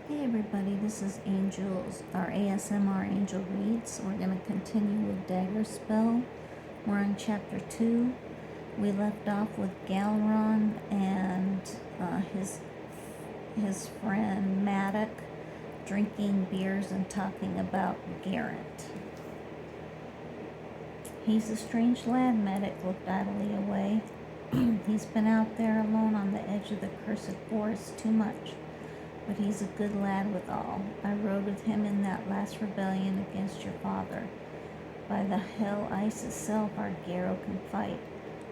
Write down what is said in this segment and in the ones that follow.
Hey everybody, this is Angels, our ASMR Angel Reads. We're going to continue with daggerspell. We're on chapter 2. We left off with Galron and his friend Maddox drinking beers and talking about Garrett. He's a strange lad, Maddox looked idly away. He's been out there alone on the edge of the cursed forest too much. But he's a good lad withal. I rode with him in that last rebellion against your father. By the hell ice itself, our Garrow can fight.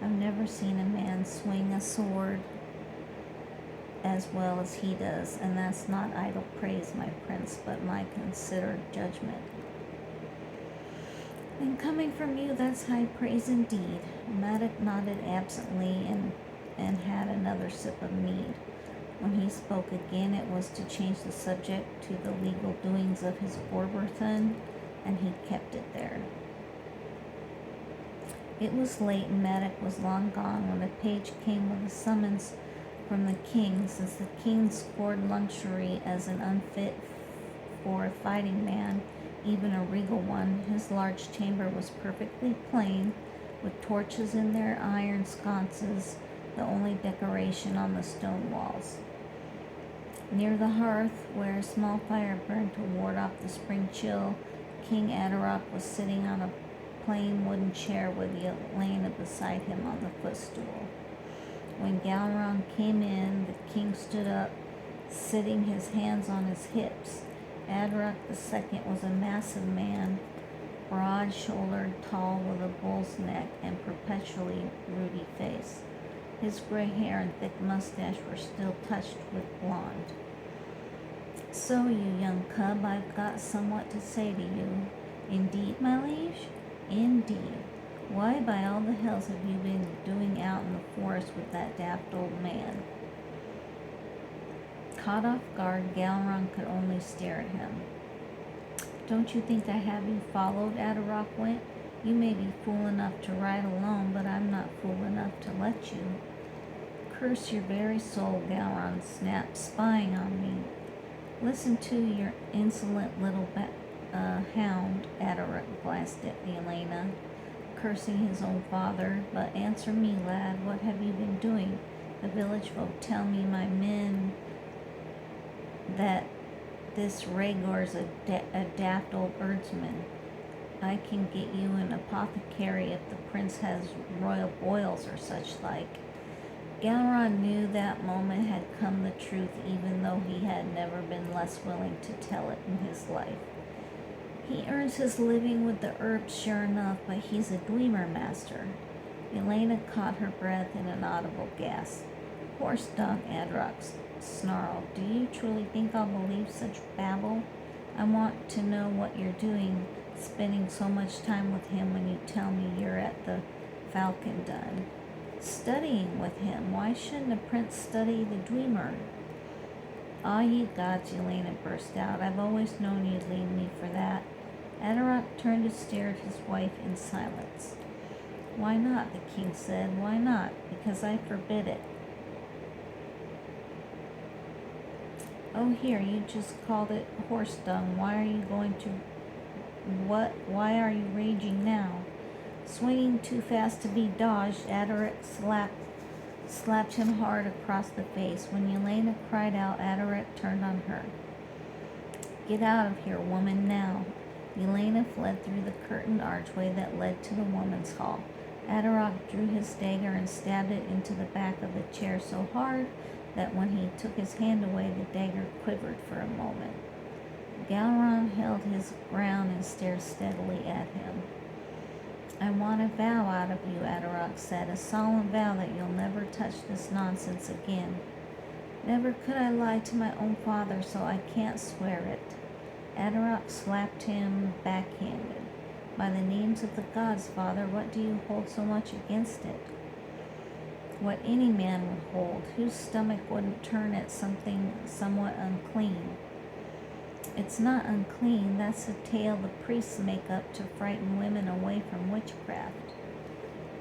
I've never seen a man swing a sword as well as he does, and that's not idle praise, my prince, but my considered judgment. And coming from you, that's high praise indeed. Maddox nodded absently and had another sip of mead. When he spoke again, it was to change the subject to the legal doings of his Warburton, and he kept it there. It was late, and Maddox was long gone when a page came with a summons from the king. Since the king scored luxury as an unfit for a fighting man, even a regal one, his large chamber was perfectly plain, with torches in their iron sconces, the only decoration on the stone walls. Near the hearth, where a small fire burned to ward off the spring chill, King Adaroc was sitting on a plain wooden chair with Elena beside him on the footstool. When Galron came in, the king stood up, sitting his hands on his hips. Adaroc II was a massive man, broad-shouldered, tall, with a bull's neck and perpetually ruddy face. His gray hair and thick mustache were still touched with blonde. So, you young cub, I've got somewhat to say to you. Indeed, my liege? Indeed. Why, by all the hells, have you been doing out in the forest with that daft old man? Caught off guard, Galron could only stare at him. Don't you think I have you followed? Adaroc went. You may be fool enough to ride alone, but I'm not fool enough to let you. Curse your very soul, Galron snapped, spying on me. Listen to your insolent little hound, Adaroc blasted at Elena, cursing his own father. But answer me, lad, what have you been doing? The village folk tell me, my men, that this Rhaegor's a daft old herdsman. I can get you an apothecary if the prince has royal boils or such like. Galron knew that moment had come the truth, even though he had never been less willing to tell it in his life. He earns his living with the herbs, sure enough, but he's a dweemer master. Elena caught her breath in an audible gasp. Horse dung, Adaroc snarled. Do you truly think I'll believe such babble? I want to know what you're doing, spending so much time with him when you tell me you're at the Falcon Dun. Studying with him. Why shouldn't a prince study the dweemer? Ah, ye gods, Elena burst out. I've always known you'd leave me for that. Adaroc turned to stare at his wife in silence. Why not? The king said. Why not? Because I forbid it. Oh, here, you just called it horse dung. Why are you going to... Why are you raging now? Swinging too fast to be dodged, Adaroc slapped him hard across the face. When Elena cried out, Adaroc turned on her. Get out of here, woman, now. Elena fled through the curtained archway that led to the woman's hall. Adaroc drew his dagger and stabbed it into the back of the chair so hard that when he took his hand away, the dagger quivered for a moment. Galron held his ground and stared steadily at him. I want a vow out of you, Adaroc said, a solemn vow that you'll never touch this nonsense again. Never could I lie to my own father, so I can't swear it. Adaroc slapped him backhanded. By the names of the gods, father, what do you hold so much against it? What any man would hold, whose stomach wouldn't turn at something somewhat unclean. It's not unclean, that's a tale the priests make up to frighten women away from witchcraft.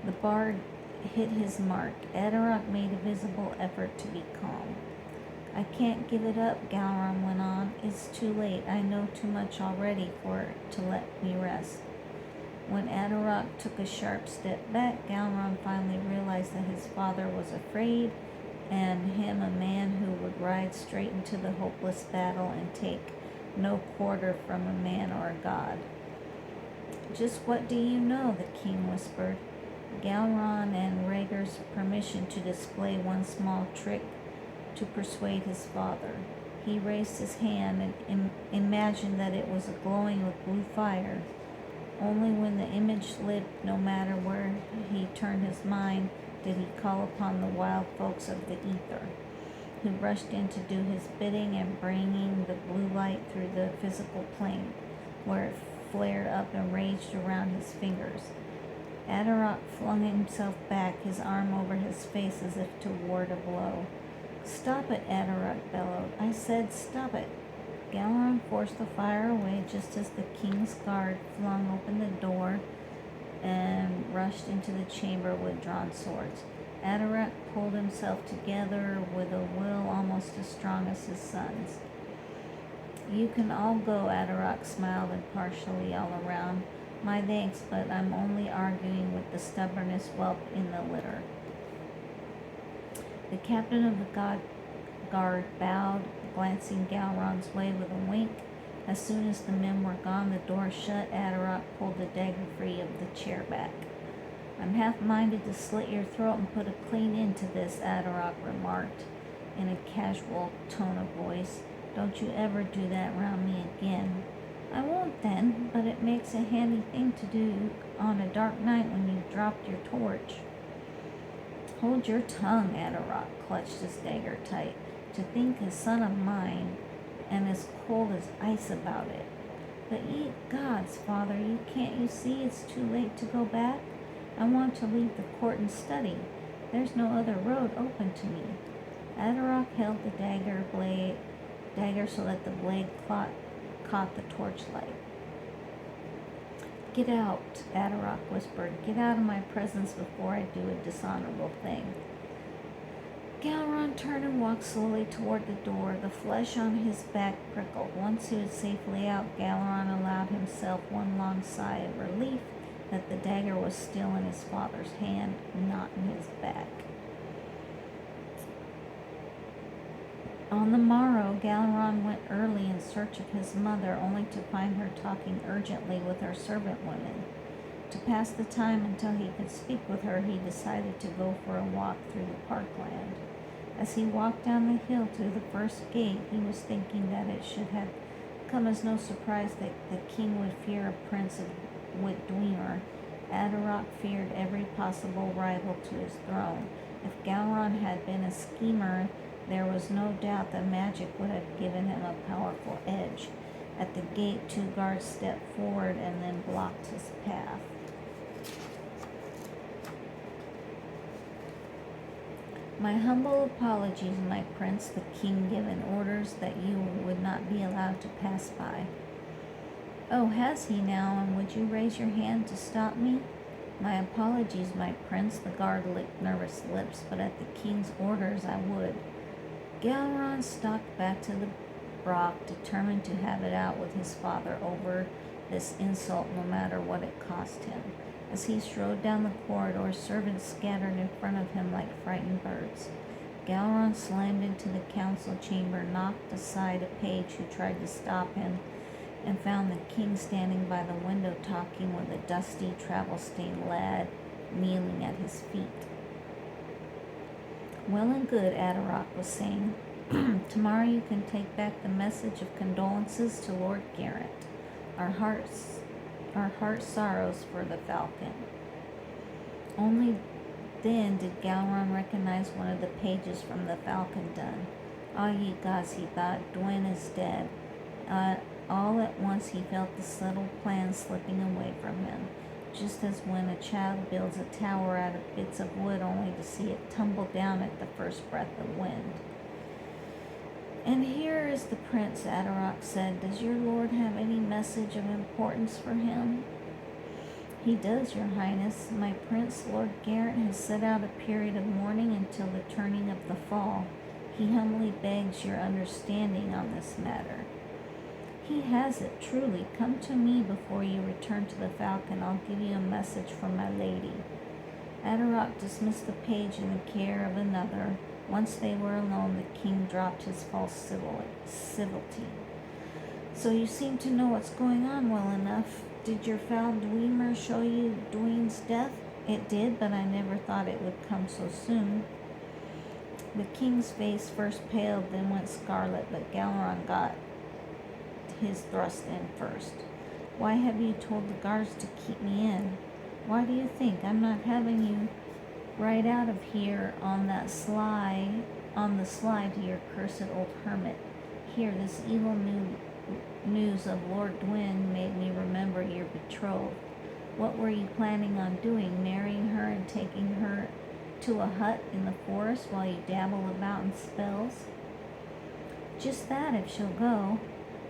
The bard hit his mark. Adaroc made a visible effort to be calm. I can't give it up, Galron went on. It's too late. I know too much already for it to let me rest. When Atarak took a sharp step back, Galron finally realized that his father was afraid, and him a man who would ride straight into the hopeless battle and take no quarter from a man or a god. Just what do you know? The king whispered. Galron and Rhaegar's permission to display one small trick to persuade his father. He raised his hand and imagined that it was glowing with blue fire. Only when the image lit, no matter where he turned his mind, did he call upon the wild folks of the ether, who rushed in to do his bidding and bringing the blue light through the physical plane, where it flared up and raged around his fingers. Atarak flung himself back, his arm over his face as if to ward a blow. Stop it, Atarak bellowed. I said stop it. Galron forced the fire away just as the king's guard flung open the door and rushed into the chamber with drawn swords. Atarak pulled himself together with a will almost as strong as his son's. You can all go, Atarak smiled impartially all around. My thanks, but I'm only arguing with the stubbornest whelp in the litter. The captain of the guard bowed, glancing Galron's way with a wink. As soon as the men were gone, the door shut. Atarak pulled the dagger free of the chair back. I'm half-minded to slit your throat and put a clean end to this, Atarak remarked in a casual tone of voice. Don't you ever do that round me again. I won't then, but it makes a handy thing to do on a dark night when you've dropped your torch. Hold your tongue, Atarak clutched his dagger tight. To think a son of mine and as cold as ice about it. But ye gods, father, can't you see it's too late to go back? I want to leave the court and study. There's no other road open to me. Atarak held the dagger so that the blade caught the torchlight. Get out, Atarak whispered. Get out of my presence before I do a dishonorable thing. Galron turned and walked slowly toward the door. The flesh on his back prickled. Once he was safely out, Galron allowed himself one long sigh of relief that the dagger was still in his father's hand, not in his back. On the morrow, Galron went early in search of his mother, only to find her talking urgently with her servant women. To pass the time until he could speak with her, he decided to go for a walk through the parkland. As he walked down the hill to the first gate, he was thinking that it should have come as no surprise that the king would fear a prince of Dwemer. Atarak feared every possible rival to his throne. If Galron had been a schemer, there was no doubt that magic would have given him a powerful edge. At the gate, 2 guards stepped forward and then blocked his path. My humble apologies, my prince. The king given orders that you would not be allowed to pass by. Oh, has he now, and would you raise your hand to stop me? My apologies, my prince. The guard licked nervous lips, but at the king's orders I would. Galron stalked back to the Brock, determined to have it out with his father over this insult no matter what it cost him. As he strode down the corridor, servants scattered in front of him like frightened birds. Galron slammed into the council chamber, knocked aside a page who tried to stop him, and found the king standing by the window talking with a dusty, travel-stained lad kneeling at his feet. Well and good, Atarak was saying. Tomorrow you can take back the message of condolences to Lord Garrett. Our heart sorrows for the falcon. Only then did Galron recognize one of the pages from the Falcon Dun. Ah, ye gods, he thought, Dwyn is dead. All at once he felt the subtle plan slipping away from him, just as when a child builds a tower out of bits of wood only to see it tumble down at the first breath of wind. And here is the prince, Atarak said. Does your lord have any message of importance for him? He does, your highness. My prince, Lord Garrett, has set out a period of mourning until the turning of the fall. He humbly begs your understanding on this matter. He has it, truly. Come to me before you return to the falcon. I'll give you a message from my lady. Adarok dismissed the page in the care of another. Once they were alone, the king dropped his false civility. So you seem to know what's going on well enough. Did your foul Dwemer show you Dwayne's death? It did, but I never thought it would come so soon. The king's face first paled, then went scarlet, but Galeron got his thrust in first. Why have you told the guards to keep me in? Why do you think I'm not having you right out of here on the slide to your cursed old hermit? Here, this evil news of Lord Dwyn made me remember your betrothed. What were you planning on doing? Marrying her and taking her to a hut in the forest while you dabble about in spells? Just that, if she'll go.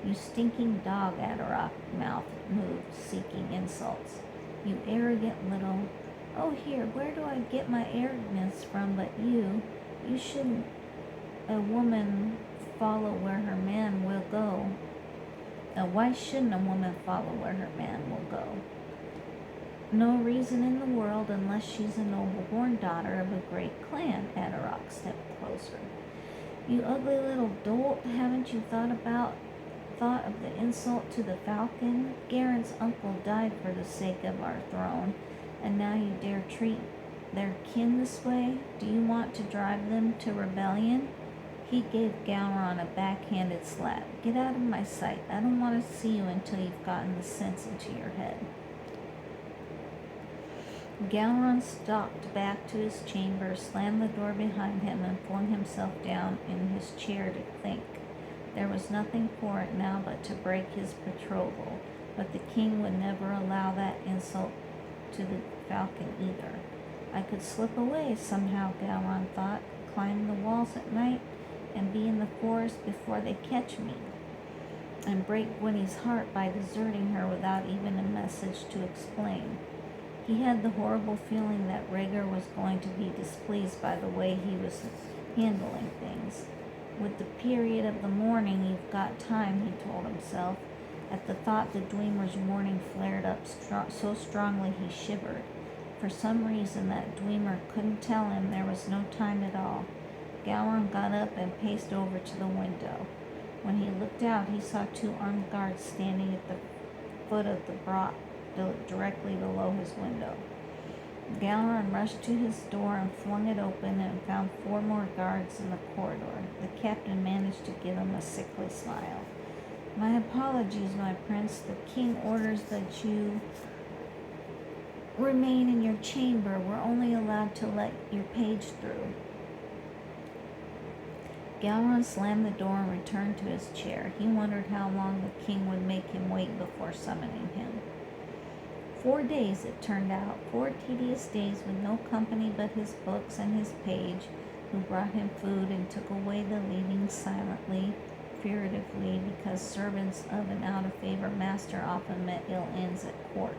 You stinking dog, Adarok, mouth moved, seeking insults. You arrogant little... Oh, here, where do I get my arrogance from but you? You shouldn't a woman follow where her man will go? Why shouldn't a woman follow where her man will go? No reason in the world unless she's a noble-born daughter of a great clan. Adarok stepped closer. You ugly little dolt, haven't you thought of the insult to the falcon? Garen's uncle died for the sake of our throne, and now you dare treat their kin this way? Do you want to drive them to rebellion? He gave Galeron a backhanded slap. Get out of my sight. I don't want to see you until you've gotten the sense into your head. Galeron stalked back to his chamber, slammed the door behind him, and flung himself down in his chair to think. There was nothing for it now but to break his betrothal, but the king would never allow that insult to the falcon either. I could slip away somehow, Galeron thought, climb the walls at night and be in the forest before they catch me, and break Gwynny's heart by deserting her without even a message to explain. He had the horrible feeling that Rhaegar was going to be displeased by the way he was handling things. With the period of the morning, you've got time, he told himself. At the thought, the Dwemer's warning flared up so strongly he shivered. For some reason, that Dwemer couldn't tell him there was no time at all. Galeron got up and paced over to the window. When he looked out, he saw two armed guards standing at the foot of the broch directly below his window. Galeron rushed to his door and flung it open and found 4 more guards in the corridor. The captain managed to give him a sickly smile. My apologies, my prince. The king orders that you remain in your chamber. We're only allowed to let your page through. Galeron slammed the door and returned to his chair. He wondered how long the king would make him wait before summoning him. 4 days, it turned out. 4 tedious days with no company but his books and his page, who brought him food and took away the leavings silently, furtively, because servants of an out-of-favor master often met ill ends at court.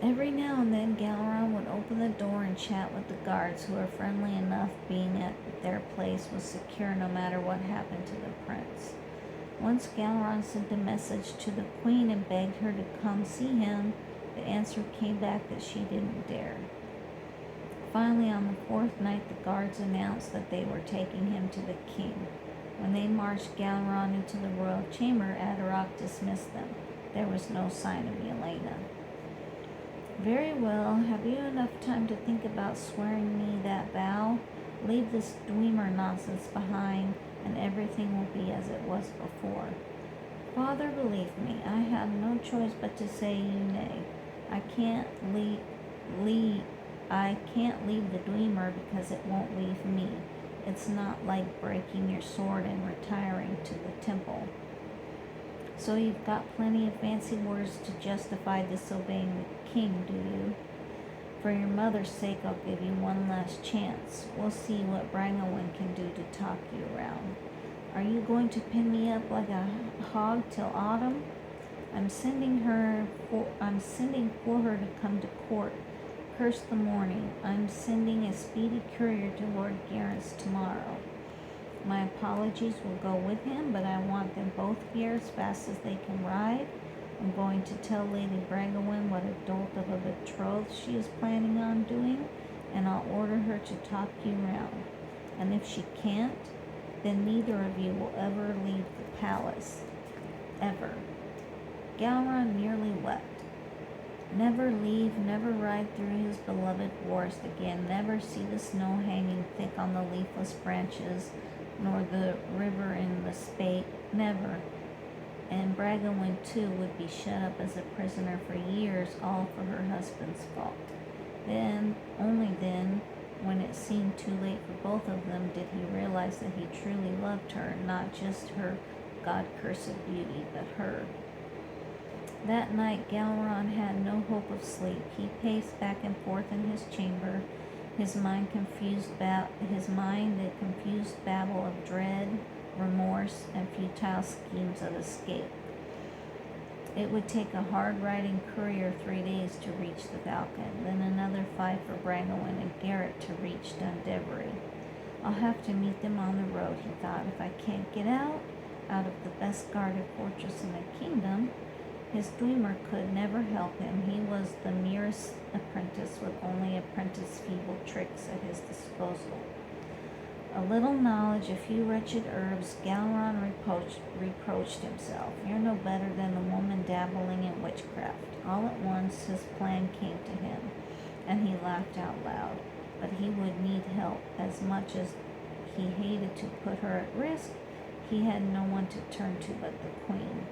Every now and then, Galeron would open the door and chat with the guards, who were friendly enough. Being at their place was secure no matter what happened to the prince. Once Galeron sent a message to the queen and begged her to come see him. The answer came back that she didn't dare. Finally, on the 4th night, the guards announced that they were taking him to the king. When they marched Galeron into the royal chamber, Adarok dismissed them. There was no sign of Yelena. Very well. Have you enough time to think about swearing me that vow? Leave this Dwemer nonsense behind, and everything will be as it was before. Father, believe me, I have no choice but to say you nay. I can't leave the Dwemer because it won't leave me. It's not like breaking your sword and retiring to the temple. So you've got plenty of fancy words to justify disobeying the king, do you? For your mother's sake, I'll give you one last chance. We'll see what Brangolyn can do to talk you around. Are you going to pin me up like a hog till autumn? I'm sending for her to come to court. curse the morning. I'm sending a speedy courier to Lord Garrett's tomorrow. My apologies will go with him, but I want them both here as fast as they can ride. I'm going to tell Lady Bragawin what a dolt of a betrothed she is planning on doing, and I'll order her to talk you round. And if she can't, then neither of you will ever leave the palace. Ever. Gowron nearly wept. Never leave, never ride through his beloved forest again, never see the snow hanging thick on the leafless branches, nor the river in the spate, never. And Bragawin, too, would be shut up as a prisoner for years, all for her husband's fault. Then, only then, when it seemed too late for both of them, did he realize that he truly loved her, not just her God-cursed beauty, but her. That night, Gowron had no hope of sleep. He paced back and forth in his chamber, his mind a confused babble of dread, remorse, and futile schemes of escape. It would take a hard-riding courier 3 days to reach the Falcon, then another 5 for Bragawin and Garrett to reach Dundevery. I'll have to meet them on the road, he thought. If I can't get out of the best-guarded fortress in the kingdom, his dreamer could never help him. He was the merest apprentice with only apprentice feeble tricks at his disposal. A little knowledge, a few wretched herbs, Gowron reproached himself. You're no better than the woman dabbling in witchcraft. All at once his plan came to him, and he laughed out loud. But he would need help. As much as he hated to put her at risk, he had no one to turn to but the queen.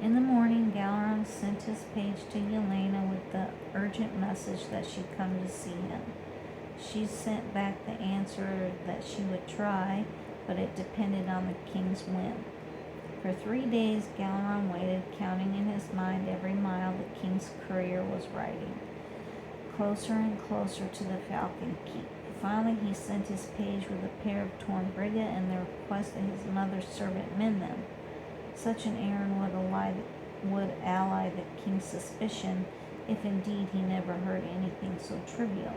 In the morning, Gowron sent his page to Yelena with the urgent message that she'd come to see him. She sent back the answer that she would try, but it depended on the king's whim. For 3 days, Gowron waited, counting in his mind every mile the king's courier was riding, closer and closer to the Falcon Keep. Finally, he sent his page with a pair of torn brigha and the request that his mother's servant mend them. Such an errand would allay the king's suspicion, if indeed he never heard anything so trivial.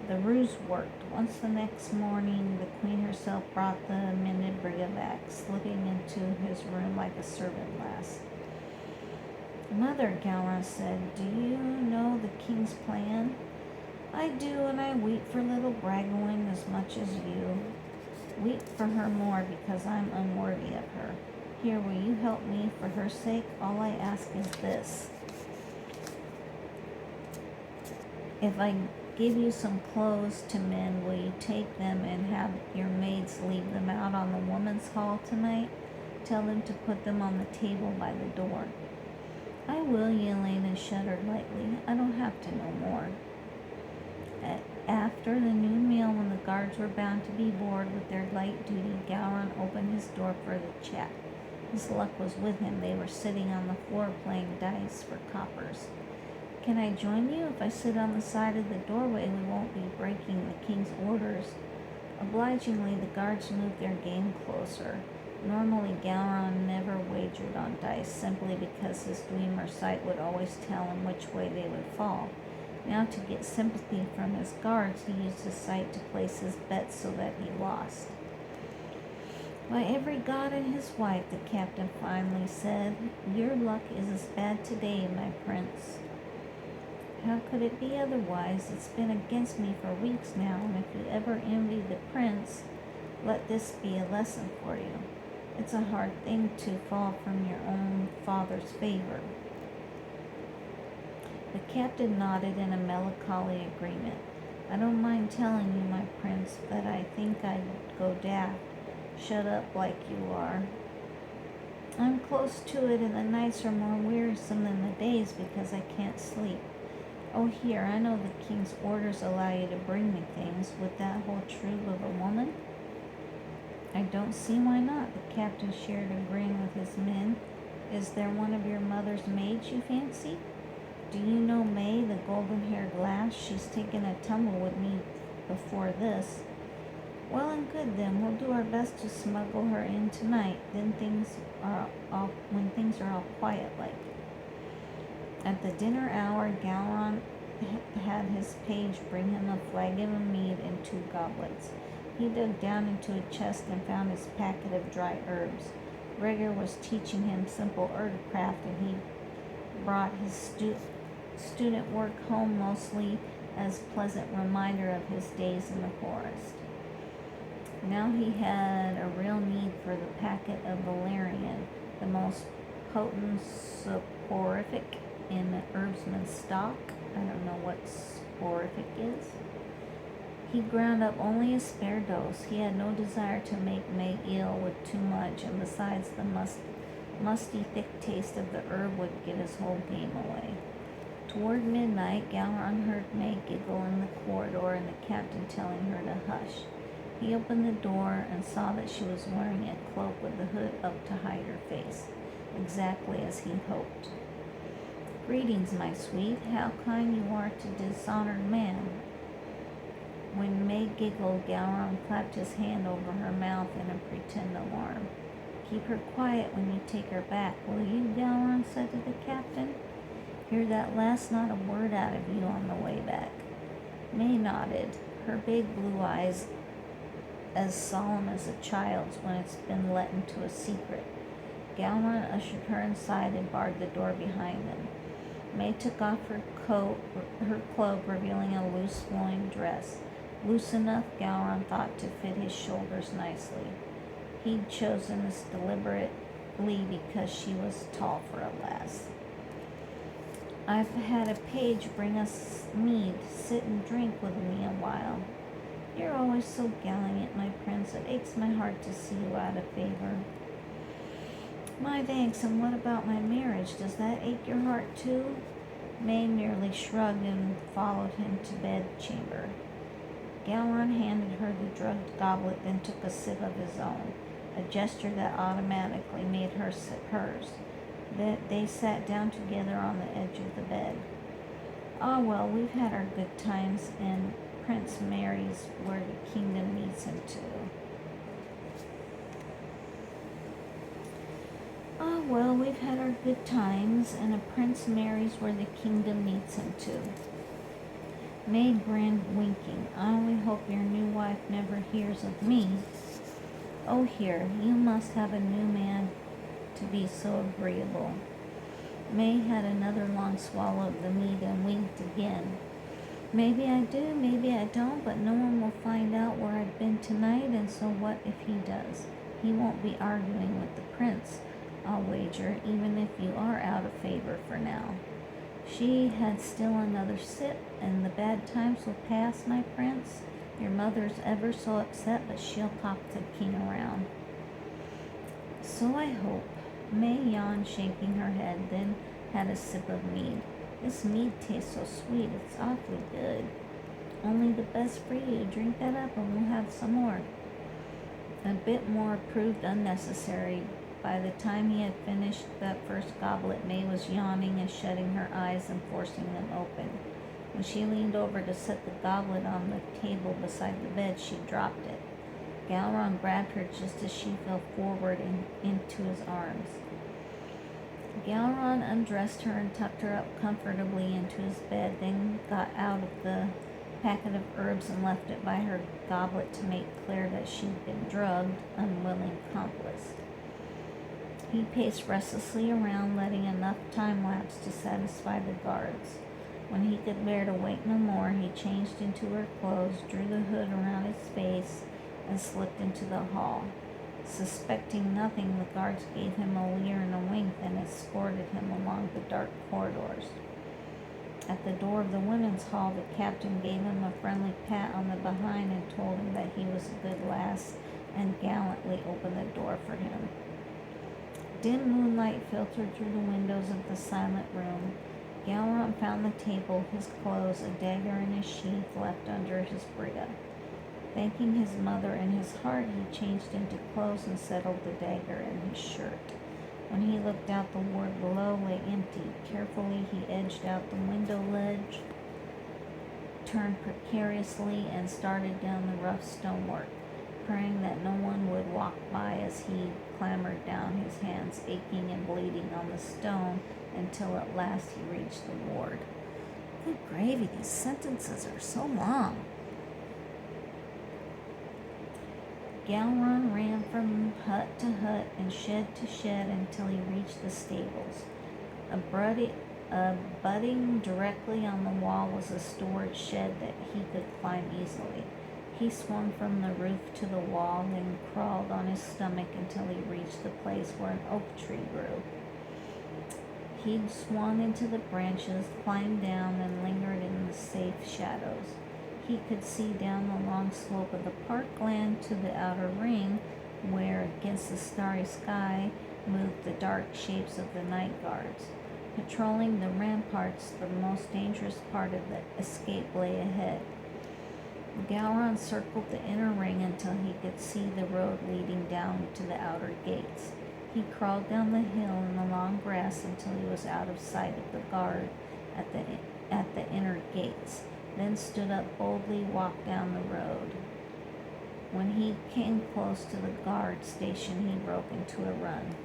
The ruse worked. Once the next morning, the queen herself brought the mended brigha back, slipping into his room like a servant lass. Mother, Gowron said, do you know the king's plan? I do, and I weep for little Bragawin as much as you. Weep for her more because I'm unworthy of her. Here, will you help me for her sake? All I ask is this. If I give you some clothes to mend, will you take them and have your maids leave them out on the women's hall tonight? Tell them to put them on the table by the door. I will, Yelena shuddered lightly. I don't have to know more. After the noon meal, when the guards were bound to be bored with their light duty, Gowron opened his door for the chat. His luck was with him. They were sitting on the floor playing dice for coppers. Can I join you? If I sit on the side of the doorway, we won't be breaking the king's orders. Obligingly, the guards moved their game closer. Normally, Gowron never wagered on dice, simply because his dreamer sight would always tell him which way they would fall. Now, to get sympathy from his guards, he used his sight to place his bets so that he lost. By every god and his wife, the captain finally said, your luck is as bad today, my prince. How could it be otherwise? It's been against me for weeks now, and if you ever envy the prince, let this be a lesson for you. It's a hard thing to fall from your own father's favor. The captain nodded in a melancholy agreement. I don't mind telling you, my prince, that I think I'd go daft. Shut up like you are. I'm close to it, and the nights are more wearisome than the days because I can't sleep. Oh, here, I know the king's orders allow you to bring me things. Would that hold true of a woman? I don't see why not. The captain shared a grin with his men. Is there one of your mother's maids you fancy? Do you know May, the golden-haired lass? She's taken a tumble with me before this. Well and good then. We'll do our best to smuggle her in tonight. Then when things are all quiet like. At the dinner hour, Gowron had his page bring him a flagon of mead and 2 goblets. He dug down into a chest and found his packet of dry herbs. Gregor was teaching him simple herbcraft, and he brought his student work home mostly as pleasant reminder of his days in the forest. Now he had a real need for the packet of valerian, the most potent soporific in the herbsman's stock. I don't know what soporific is. He ground up only a spare dose. He had no desire to make May ill with too much, and besides, the musty, thick taste of the herb would give his whole game away. Toward midnight, Gowron heard May giggle in the corridor and the captain telling her to hush. He opened the door and saw that she was wearing a cloak with the hood up to hide her face, exactly as he hoped. "Greetings, my sweet. How kind you are to dishonored man." When May giggled, Gowron clapped his hand over her mouth in a pretend alarm. "Keep her quiet when you take her back, will you?" Gowron said to the captain. "Hear that last? Not a word out of you on the way back." May nodded, her big blue eyes as solemn as a child's when it's been let into a secret. Gowron ushered her inside and barred the door behind them. May took off her cloak, revealing a loose flowing dress. Loose enough, Gowron thought, to fit his shoulders nicely. He'd chosen this deliberately because she was tall for a lass. "I've had a page bring us mead. Sit and drink with me a while." "You're always so gallant, my prince. It aches my heart to see you out of favor." "My thanks, and what about my marriage? Does that ache your heart too?" May merely shrugged and followed him to bedchamber. Gowron handed her the drugged goblet, then took a sip of his own, a gesture that automatically made her sip hers. They sat down together on the edge of the bed. "Ah, well, we've had our good times, and Prince marries where the kingdom needs him to." "Ah, well, we've had our good times, and a prince marries where the kingdom needs him to." May grinned, winking. "I only hope your new wife never hears of me." "Oh, here, you must have a new man to be so agreeable." May had another long swallow of the mead and winked again. "Maybe I do, maybe I don't, but no one will find out where I've been tonight, and so what if he does? He won't be arguing with the prince, I'll wager, even if you are out of favor for now." She had still another sip. "And the bad times will pass, my prince? Your mother's ever so upset, but she'll talk the king around." "So I hope." May yawned, shaking her head, then had a sip of mead. "This mead tastes so sweet, it's awfully good. Only the best for you. Drink that up and we'll have some more." A bit more proved unnecessary. By the time he had finished that first goblet, May was yawning and shutting her eyes and forcing them open. When she leaned over to set the goblet on the table beside the bed, she dropped it. Gowron grabbed her just as she fell forward into his arms. Gowron undressed her and tucked her up comfortably into his bed, then got out of the packet of herbs and left it by her goblet to make clear that she'd been drugged, unwilling accomplice. He paced restlessly around, letting enough time lapse to satisfy the guards. When he could bear to wait no more, he changed into her clothes, drew the hood around his face, and slipped into the hall. Suspecting nothing, the guards gave him a leer and a wink, then escorted him along the dark corridors. At the door of the women's hall, the captain gave him a friendly pat on the behind and told him that he was a good lass, and gallantly opened the door for him. Dim moonlight filtered through the windows of the silent room. Gowron found the table, his clothes, a dagger in his sheath left under his briga. Thanking his mother in his heart, he changed into clothes and settled the dagger in his shirt. When he looked out, the ward below lay empty. Carefully, he edged out the window ledge, turned precariously, and started down the rough stonework, praying that no one would walk by as he clambered down, his hands aching and bleeding on the stone until at last he reached the ward. Good gravy, these sentences are so long. Galron ran from hut to hut and shed to shed until he reached the stables. Abutting directly on the wall was a storage shed that he could climb easily. He swung from the roof to the wall, then crawled on his stomach until he reached the place where an oak tree grew. He swung into the branches, climbed down, and lingered in the safe shadows. He could see down the long slope of the parkland to the outer ring, where against the starry sky moved the dark shapes of the night guards. Patrolling the ramparts, the most dangerous part of the escape lay ahead. Galron circled the inner ring until he could see the road leading down to the outer gates. He crawled down the hill in the long grass until he was out of sight of the guard at the inner gates, then stood up boldly, walked down the road. When he came close to the guard station, he broke into a run.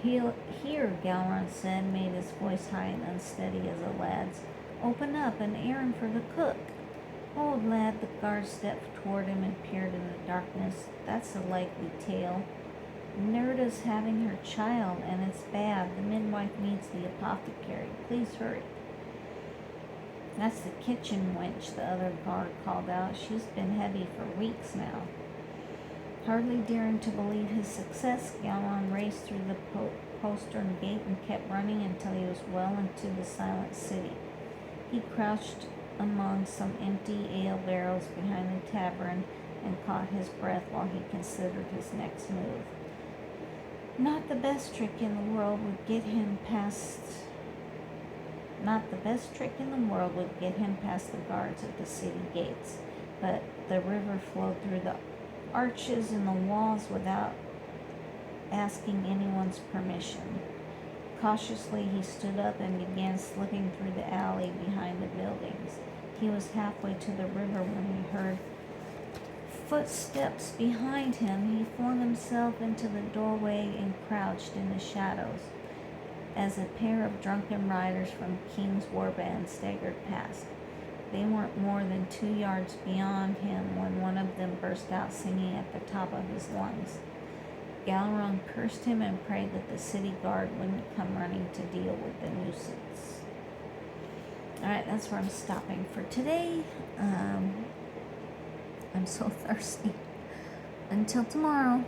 Here, Galron said, made his voice high and unsteady as a lad's. Open up, an errand for the cook. Hold, lad. The guard stepped toward him and peered in the darkness. That's a likely tale. Nerda's having her child, and it's bad. The midwife needs the apothecary. Please hurry. That's the kitchen wench, the other guard called out. She's been heavy for weeks now. Hardly daring to believe his success, Galron raced through the postern gate and kept running until he was well into the silent city. He crouched among some empty ale barrels behind the tavern and caught his breath while he considered his next move. Not the best trick in the world would get him past the guards at the city gates, but the river flowed through the arches in the walls without asking anyone's permission. Cautiously, he stood up and began slipping through the alley behind the buildings. He was halfway to the river when he heard footsteps behind him. He flung himself into the doorway and crouched in the shadows as a pair of drunken riders from King's Warband staggered past. They weren't more than 2 yards beyond him when one of them burst out singing at the top of his lungs. Galron cursed him and prayed that the city guard wouldn't come running to deal with the nuisance. Alright, that's where I'm stopping for today. I'm so thirsty. Until tomorrow.